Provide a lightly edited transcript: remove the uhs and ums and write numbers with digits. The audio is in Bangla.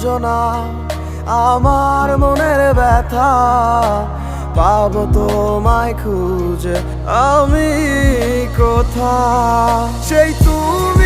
বোঝো না আমার মনের ব্যথা, পাবো তোমায় খুঁজে আমি কোথা। সেই তুমি